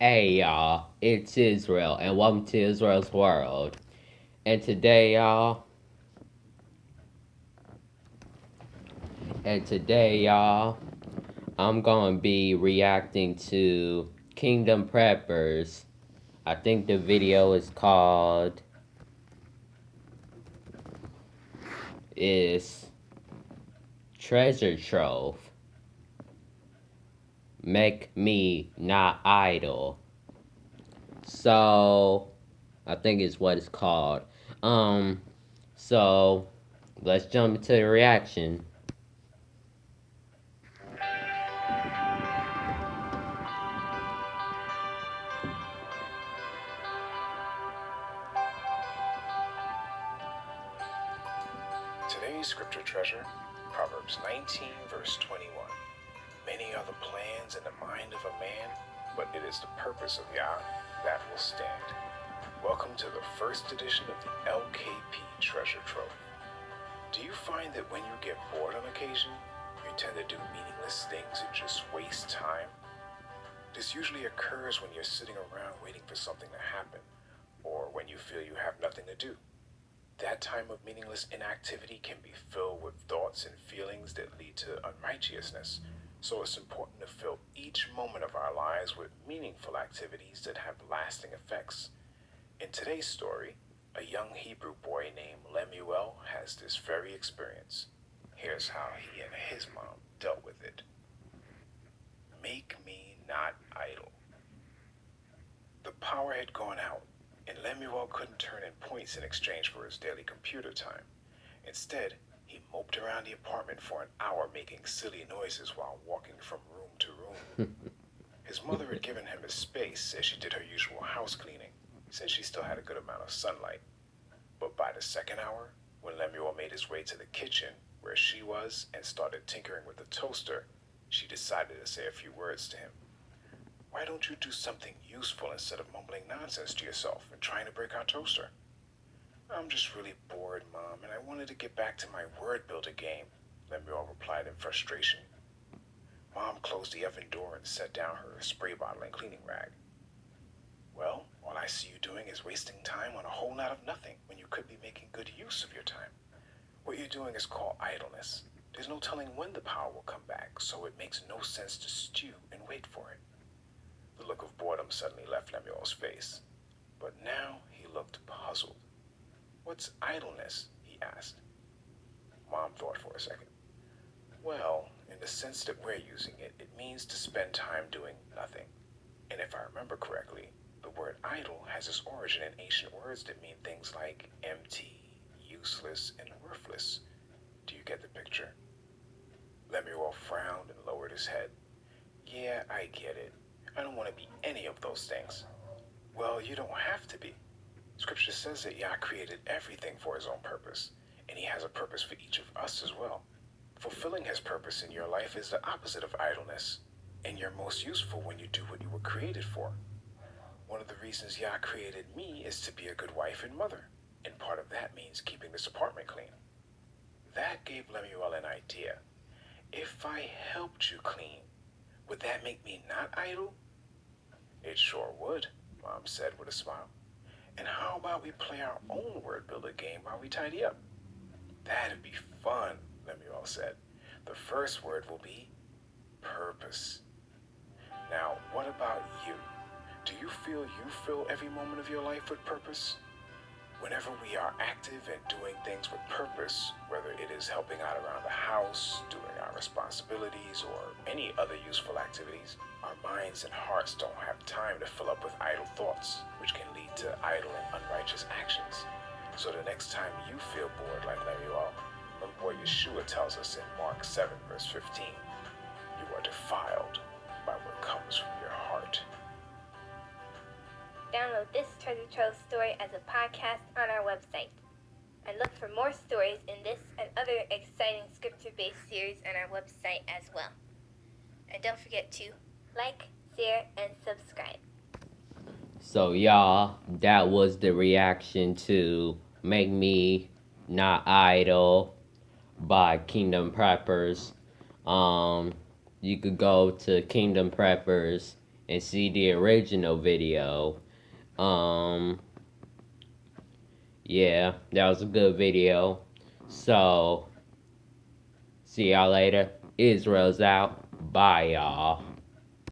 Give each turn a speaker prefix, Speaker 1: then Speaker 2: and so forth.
Speaker 1: Hey y'all, it's Israel and welcome to Israel's World. And today y'all, I'm gonna be reacting to Kingdom Preppers. I think the video is called is Treasure Trove. Make me not idle. So I think it's what it's called. Um so let's jump into the reaction.
Speaker 2: Today's scripture treasure, Proverbs 19, verse 21. Many are the plans in the mind of a man, but it is the purpose of Yah that will stand. Welcome to the first edition of the LKP Treasure Trove. Do you find that when you get bored on occasion, you tend to do meaningless things and just waste time? This usually occurs when you're sitting around waiting for something to happen, or when you feel you have nothing to do. That time of meaningless inactivity can be filled with thoughts and feelings that lead to unrighteousness. So it's important to fill each moment of our lives with meaningful activities that have lasting effects. In today's story, a young Hebrew boy named Lemuel has this very experience. Here's how he and his mom dealt with it. Make me not idle. The power had gone out, and Lemuel couldn't turn in points in exchange for his daily computer time. Instead, he moped around the apartment for an hour making silly noises while walking from room to room. His mother had given him his space as she did her usual house cleaning, since she still had a good amount of sunlight. But by the second hour, when Lemuel made his way to the kitchen, where she was, and started tinkering with the toaster, she decided to say a few words to him. Why don't you do something useful instead of mumbling nonsense to yourself and trying to break our toaster? I'm just really bored, Mom, and I wanted to get back to my word builder game, Lemuel replied in frustration. Mom closed the oven door and set down her spray bottle and cleaning rag. Well, all I see you doing is wasting time on a whole lot of nothing when you could be making good use of your time. What you're doing is called idleness. There's no telling when the power will come back, so it makes no sense to stew and wait for it. The look of boredom suddenly left Lemuel's face, but now he looked puzzled. What's idleness? He asked. Mom thought for a second. Well, in the sense that we're using it, it means to spend time doing nothing. And if I remember correctly, the word idle has its origin in ancient words that mean things like empty, useless, and worthless. Do you get the picture? Lemuel frowned and lowered his head. Yeah, I get it. I don't want to be any of those things. Well, you don't have to be. Scripture says that Yah created everything for his own purpose, and he has a purpose for each of us as well. Fulfilling his purpose in your life is the opposite of idleness, and you're most useful when you do what you were created for. One of the reasons Yah created me is to be a good wife and mother, and part of that means keeping this apartment clean. That gave Lemuel an idea. If I helped you clean, would that make me not idle? It sure would, Mom said with a smile. And how about we play our own word builder game while we tidy up? That'd be fun, Lemuel said. The first word will be purpose. Now, what about you? Do you feel you fill every moment of your life with purpose? Whenever we are active and doing things with purpose, whether it is helping out around the house, doing our responsibilities, or any other useful activities, our minds and hearts don't have time to fill up with idle thoughts, which can lead to idle and unrighteous actions. So the next time you feel bored like Lemuel, remember what Yeshua tells us in Mark 7, verse 15. You are defiled by what comes from your heart.
Speaker 3: Download this Treasure Trove story as a podcast on our website. And look for more stories in this and other exciting scripture-based series on our website as well. And don't forget to like, share, and subscribe.
Speaker 1: So y'all, that was the reaction to Make Me Not Idle by Kingdom Preppers. You could go to Kingdom Preppers and see the original video. Yeah, that was a good video. So, see y'all later. Israel's out. Bye, y'all.